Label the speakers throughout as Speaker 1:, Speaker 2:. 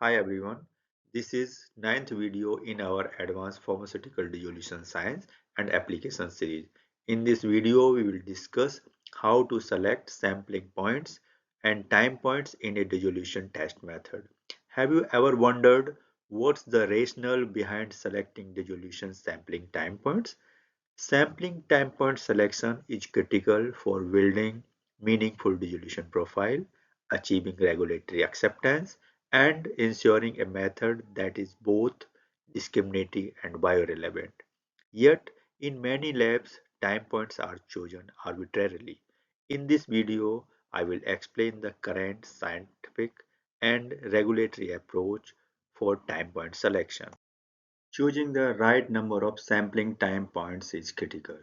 Speaker 1: Hi everyone, this is ninth video in our Advanced Pharmaceutical Dissolution Science and Application series. In this video, we will discuss how to select sampling points and time points in a dissolution test method. Have you ever wondered what's the rationale behind selecting dissolution sampling time points? Sampling time point selection is critical for building meaningful dissolution profile, achieving regulatory acceptance, and ensuring a method that is both discriminatory and biorelevant. Yet, in many labs, time points are chosen arbitrarily. In this video, I will explain the current scientific and regulatory approach for time point selection. Choosing the right number of sampling time points is critical.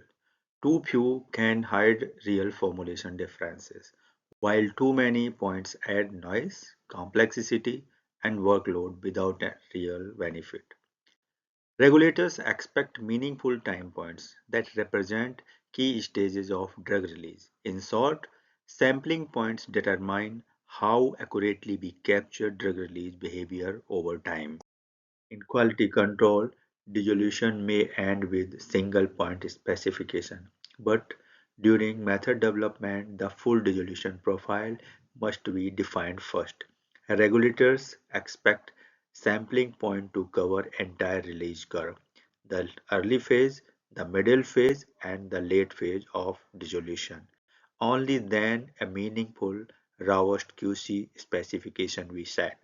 Speaker 1: Too few can hide real formulation differences, while too many points add noise, complexity, and workload without a real benefit. Regulators expect meaningful time points that represent key stages of drug release. In short, sampling points determine how accurately we capture drug release behavior over time. In quality control, dissolution may end with single point specification, but during method development, the full dissolution profile must be defined first. Regulators expect sampling point to cover entire release curve, the early phase, the middle phase, and the late phase of dissolution. Only then a meaningful robust QC specification we set.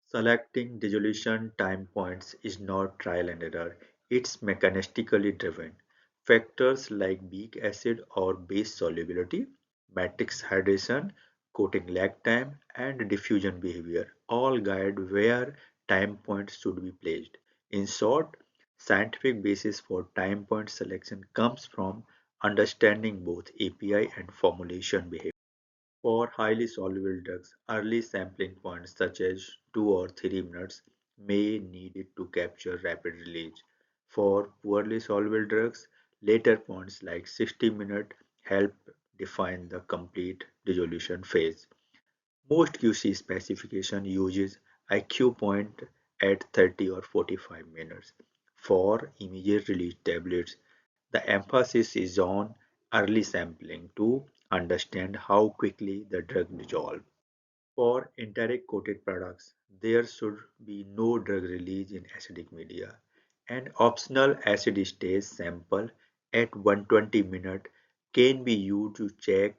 Speaker 1: Selecting dissolution time points is not trial and error, it's mechanistically driven. Factors like weak acid or base solubility, matrix hydration, coating lag time, and diffusion behavior all guide where time points should be placed. In short, scientific basis for time point selection comes from understanding both API and formulation behavior. For highly soluble drugs, early sampling points such as 2 or 3 minutes may needed to capture rapid release. For poorly soluble drugs, later points like 60 minutes help define the complete dissolution phase. Most QC specification uses IQ point at 30 or 45 minutes. For immediate release tablets, the emphasis is on early sampling to understand how quickly the drug dissolves. For enteric coated products, there should be no drug release in acidic media. An optional acid stage sample at 120 minutes can be used to check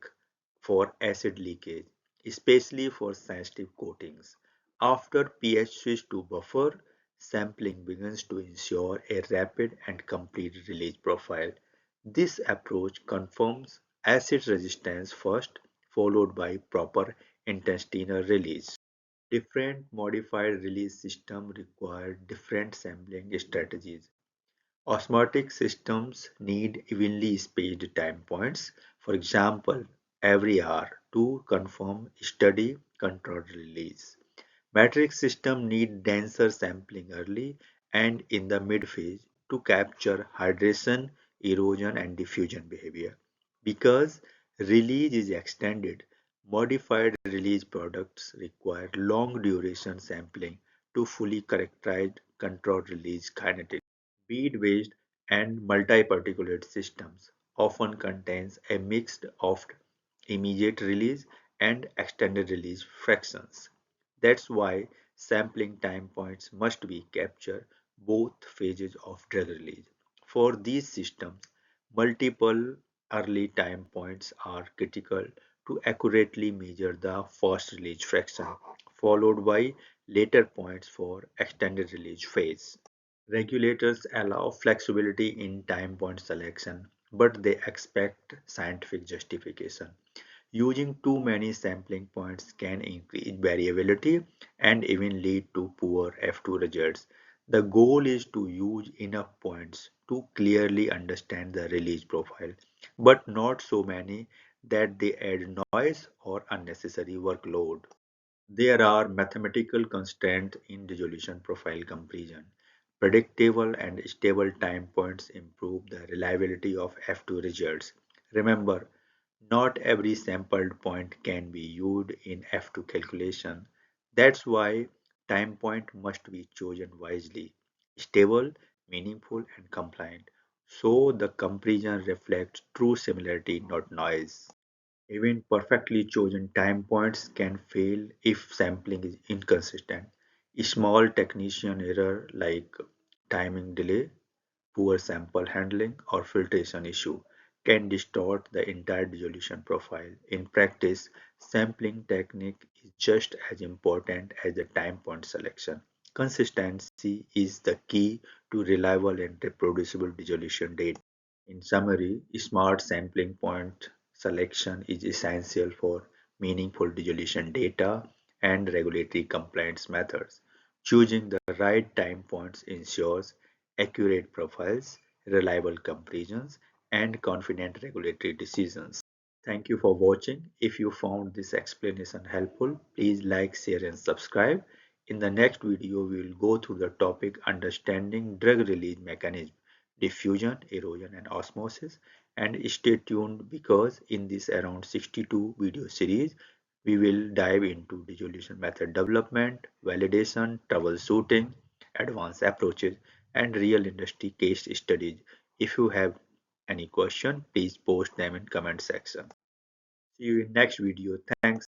Speaker 1: for acid leakage, especially for sensitive coatings. After pH switch to buffer, sampling begins to ensure a rapid and complete release profile. This approach confirms acid resistance first, followed by proper intestinal release. Different modified release systems require different sampling strategies. Osmotic systems need evenly spaced time points, for example, every hour, to confirm steady controlled release. Matrix systems need denser sampling early and in the mid phase to capture hydration, erosion, and diffusion behavior. Because release is extended, modified release products require long duration sampling to fully characterize controlled release kinetics. Bead-based and multiparticulate systems often contains a mix of immediate release and extended release fractions. That's why sampling time points must be captured both phases of drug release. For these systems, multiple early time points are critical to accurately measure the first release fraction, followed by later points for extended release phase. Regulators allow flexibility in time point selection, but they expect scientific justification. Using too many sampling points can increase variability and even lead to poor F2 results. The goal is to use enough points to clearly understand the release profile, but not so many that they add noise or unnecessary workload. There are mathematical constraints in dissolution profile comparison. Predictable and stable time points improve the reliability of F2 results. Remember, not every sampled point can be used in F2 calculation. That's why time point must be chosen wisely, stable, meaningful, and compliant, so the comparison reflects true similarity, not noise. Even perfectly chosen time points can fail if sampling is inconsistent. A small technician error like timing delay, poor sample handling, or filtration issue can distort the entire dissolution profile. In practice, sampling technique is just as important as the time point selection. Consistency is the key to reliable and reproducible dissolution data. In summary, smart sampling point selection is essential for meaningful dissolution data and regulatory compliance methods. Choosing the right time points ensures accurate profiles, reliable comparisons, and confident regulatory decisions. Thank you for watching. If you found this explanation helpful, please like, share, and subscribe. In the next video, we will go through the topic understanding drug release mechanism, diffusion, erosion, and osmosis. And stay tuned because in this around 62 video series, we will dive into dissolution method development, validation, troubleshooting, advanced approaches, and real industry case studies. If you have any question, please post them in comment section. See you in next video. Thanks.